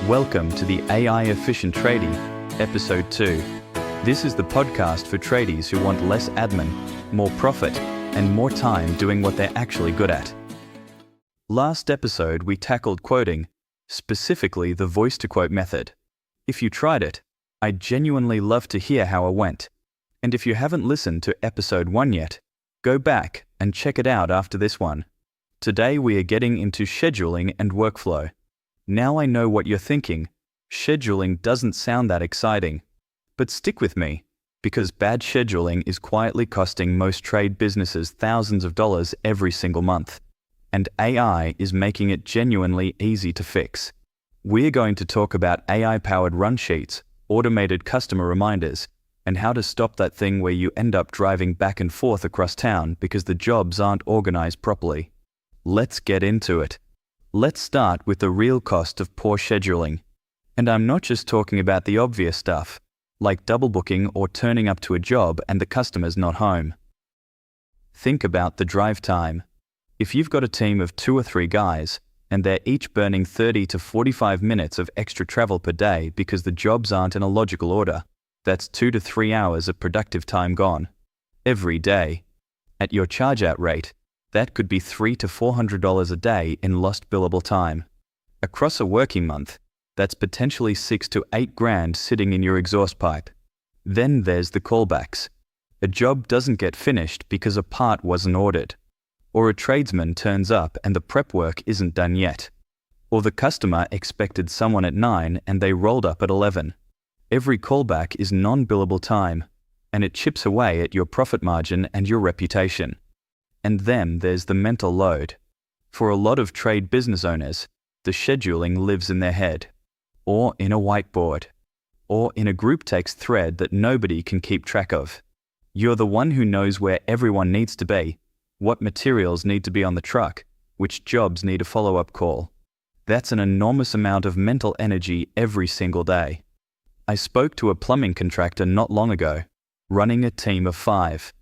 Welcome to the AI Efficient Tradie, Episode 2. This is the podcast for tradies who want less admin, more profit, and more time doing what they're actually good at. Last episode, we tackled quoting, specifically the voice-to-quote method. If you tried it, I'd genuinely love to hear how it went. And if you haven't listened to Episode 1 yet, go back and check it out after this one. Today we are getting into scheduling and workflow. Now I know what you're thinking. Scheduling doesn't sound that exciting. But stick with me, because bad scheduling is quietly costing most trade businesses thousands of dollars every single month. And AI is making it genuinely easy to fix. We're going to talk about AI-powered run sheets, automated customer reminders, and how to stop that thing where you end up driving back and forth across town because the jobs aren't organized properly. Let's get into it. Let's start with the real cost of poor scheduling. And I'm not just talking about the obvious stuff, like double booking or turning up to a job and the customer's not home. Think about the drive time. If you've got a team of 2 or 3 guys, and they're each burning 30 to 45 minutes of extra travel per day because the jobs aren't in a logical order, that's 2 to 3 hours of productive time gone. Every day. At your charge-out rate, that could be $300 to $400 a day in lost billable time. Across a working month, that's potentially $6 to $8,000 sitting in your exhaust pipe. Then there's the callbacks. A job doesn't get finished because a part wasn't ordered. Or a tradesman turns up and the prep work isn't done yet. Or the customer expected someone at 9 and they rolled up at 11. Every callback is non-billable time, and it chips away at your profit margin and your reputation. And then there's the mental load. For a lot of trade business owners, the scheduling lives in their head, or in a whiteboard, or in a group text thread that nobody can keep track of. You're the one who knows where everyone needs to be, what materials need to be on the truck, which jobs need a follow-up call. That's an enormous amount of mental energy every single day. I spoke to a plumbing contractor not long ago, running a team of 5.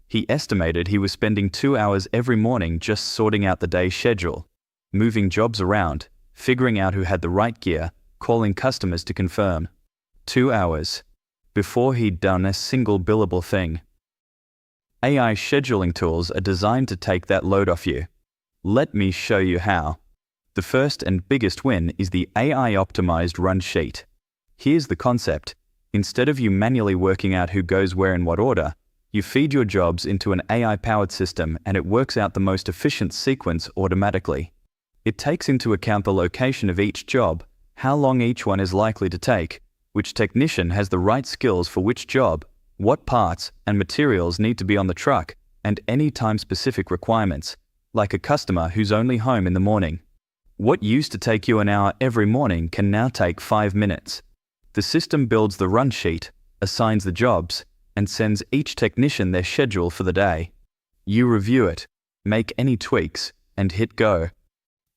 He estimated he was spending 2 hours every morning just sorting out the day's schedule, moving jobs around, figuring out who had the right gear, calling customers to confirm. 2 hours, before he'd done a single billable thing. AI scheduling tools are designed to take that load off you. Let me show you how. The first and biggest win is the AI-optimized run sheet. Here's the concept. Instead of you manually working out who goes where in what order, you feed your jobs into an AI-powered system and it works out the most efficient sequence automatically. It takes into account the location of each job, how long each one is likely to take, which technician has the right skills for which job, what parts and materials need to be on the truck, and any time-specific requirements, like a customer who's only home in the morning. What used to take you an hour every morning can now take 5 minutes. The system builds the run sheet, assigns the jobs, and sends each technician their schedule for the day. You review it, make any tweaks, and hit go.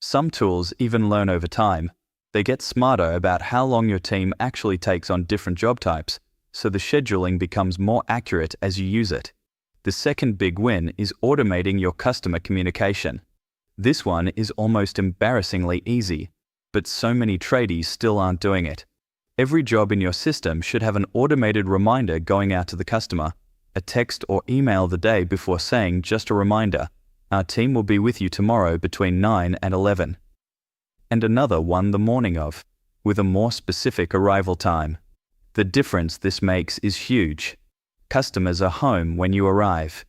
Some tools even learn over time. They get smarter about how long your team actually takes on different job types, so the scheduling becomes more accurate as you use it. The second big win is automating your customer communication. This one is almost embarrassingly easy, but so many tradies still aren't doing it. Every job in your system should have an automated reminder going out to the customer, a text or email the day before saying just a reminder, our team will be with you tomorrow between 9 and 11. And another one the morning of, with a more specific arrival time. The difference this makes is huge. Customers are home when you arrive.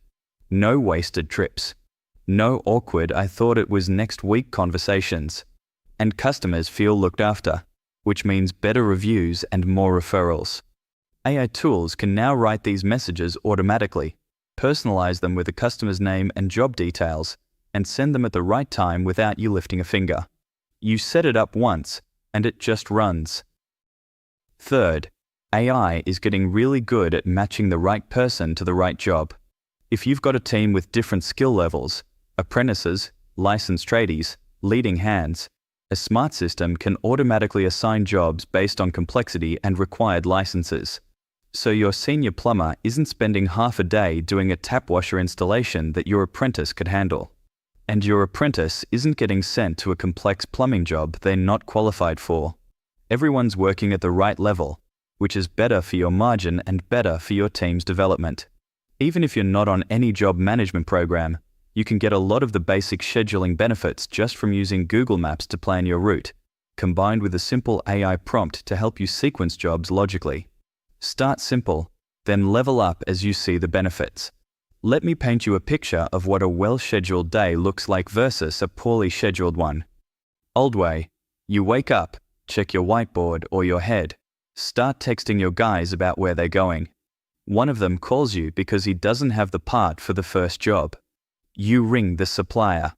No wasted trips. No awkward I thought it was next week conversations. And customers feel looked after, which means better reviews and more referrals. AI tools can now write these messages automatically, personalize them with the customer's name and job details, and send them at the right time without you lifting a finger. You set it up once, and it just runs. Third, AI is getting really good at matching the right person to the right job. If you've got a team with different skill levels, apprentices, licensed tradies, leading hands, a smart system can automatically assign jobs based on complexity and required licenses. So your senior plumber isn't spending half a day doing a tap washer installation that your apprentice could handle. And your apprentice isn't getting sent to a complex plumbing job they're not qualified for. Everyone's working at the right level, which is better for your margin and better for your team's development. Even if you're not on any job management program, you can get a lot of the basic scheduling benefits just from using Google Maps to plan your route, combined with a simple AI prompt to help you sequence jobs logically. Start simple, then level up as you see the benefits. Let me paint you a picture of what a well-scheduled day looks like versus a poorly scheduled one. Old way: you wake up, check your whiteboard or your head, start texting your guys about where they're going. One of them calls you because he doesn't have the part for the first job. You ring the supplier.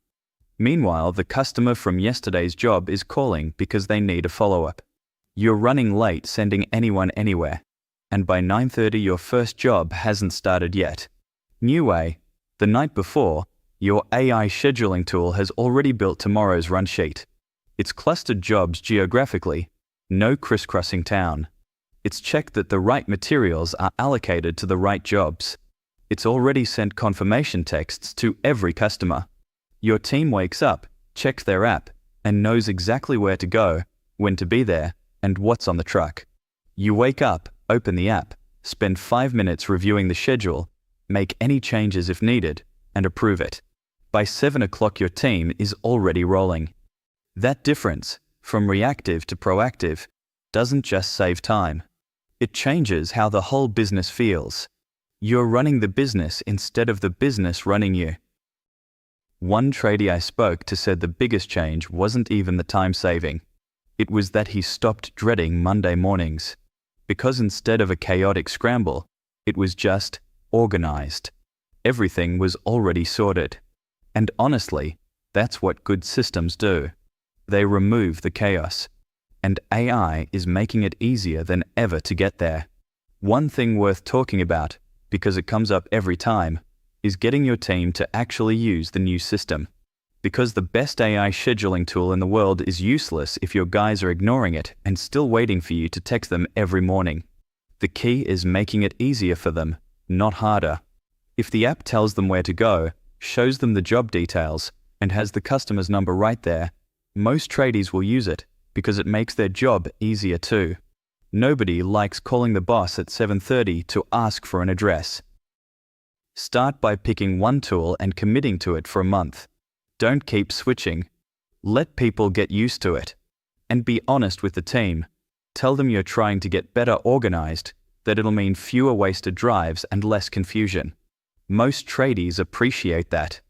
Meanwhile, the customer from yesterday's job is calling because they need a follow-up. You're running late sending anyone anywhere, and by 9:30 your first job hasn't started yet. New way: the night before, your AI scheduling tool has already built tomorrow's run sheet. It's clustered jobs geographically, no crisscrossing town. It's checked that the right materials are allocated to the right jobs. It's already sent confirmation texts to every customer. Your team wakes up, checks their app, and knows exactly where to go, when to be there, and what's on the truck. You wake up, open the app, spend 5 minutes reviewing the schedule, make any changes if needed, and approve it. By 7 o'clock your team is already rolling. That difference, from reactive to proactive, doesn't just save time. It changes how the whole business feels. You're running the business instead of the business running you. One tradie I spoke to said the biggest change wasn't even the time saving. It was that he stopped dreading Monday mornings. Because instead of a chaotic scramble, it was just organized. Everything was already sorted. And honestly, that's what good systems do. They remove the chaos. And AI is making it easier than ever to get there. One thing worth talking about, because it comes up every time, is getting your team to actually use the new system. Because the best AI scheduling tool in the world is useless if your guys are ignoring it and still waiting for you to text them every morning. The key is making it easier for them, not harder. If the app tells them where to go, shows them the job details, and has the customer's number right there, most tradies will use it because it makes their job easier too. Nobody likes calling the boss at 7:30 to ask for an address. Start by picking one tool and committing to it for a month. Don't keep switching. Let people get used to it. And be honest with the team. Tell them you're trying to get better organized, that it'll mean fewer wasted drives and less confusion. Most tradies appreciate that.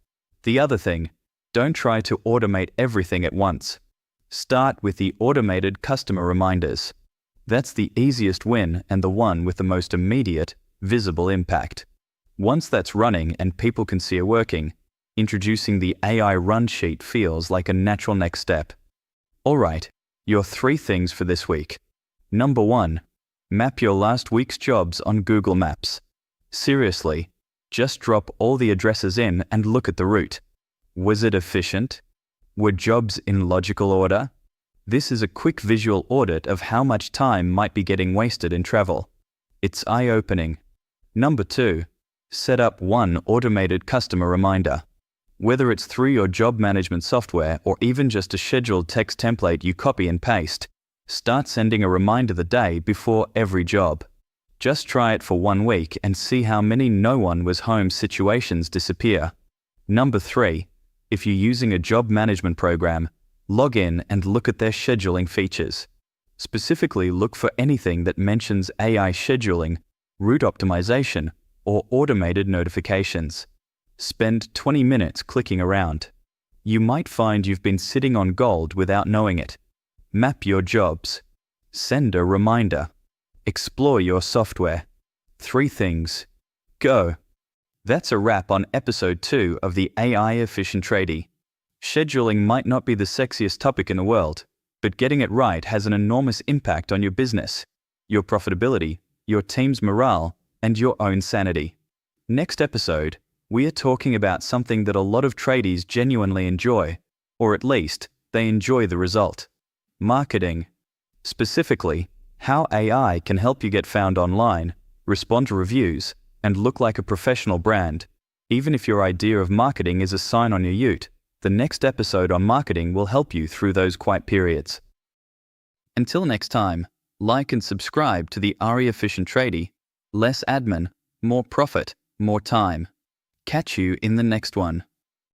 The other thing, don't try to automate everything at once. Start with the automated customer reminders. That's the easiest win and the one with the most immediate, visible impact. Once that's running and people can see it working, introducing the AI run sheet feels like a natural next step. Alright, your 3 things for this week. Number 1, map your last week's jobs on Google Maps. Seriously, just drop all the addresses in and look at the route. Was it efficient? Were jobs in logical order? This is a quick visual audit of how much time might be getting wasted in travel. It's eye-opening. Number 2, set up one automated customer reminder. Whether it's through your job management software or even just a scheduled text template you copy and paste, start sending a reminder the day before every job. Just try it for 1 week and see how many no one was home situations disappear. Number 3, if you're using a job management program, log in and look at their scheduling features. Specifically, look for anything that mentions AI scheduling, route optimization, or automated notifications. Spend 20 minutes clicking around. You might find you've been sitting on gold without knowing it. Map your jobs. Send a reminder. Explore your software. 3 things. Go. That's a wrap on episode 2 of the AI Efficient Tradie. Scheduling might not be the sexiest topic in the world, but getting it right has an enormous impact on your business, your profitability, your team's morale, and your own sanity. Next episode, we are talking about something that a lot of tradies genuinely enjoy, or at least, they enjoy the result. Marketing. Specifically, how AI can help you get found online, respond to reviews, and look like a professional brand. Even if your idea of marketing is a sign on your ute, the next episode on marketing will help you through those quiet periods. Until next time, like and subscribe to the RE Efficient Tradie. Less admin, more profit, more time. Catch you in the next one.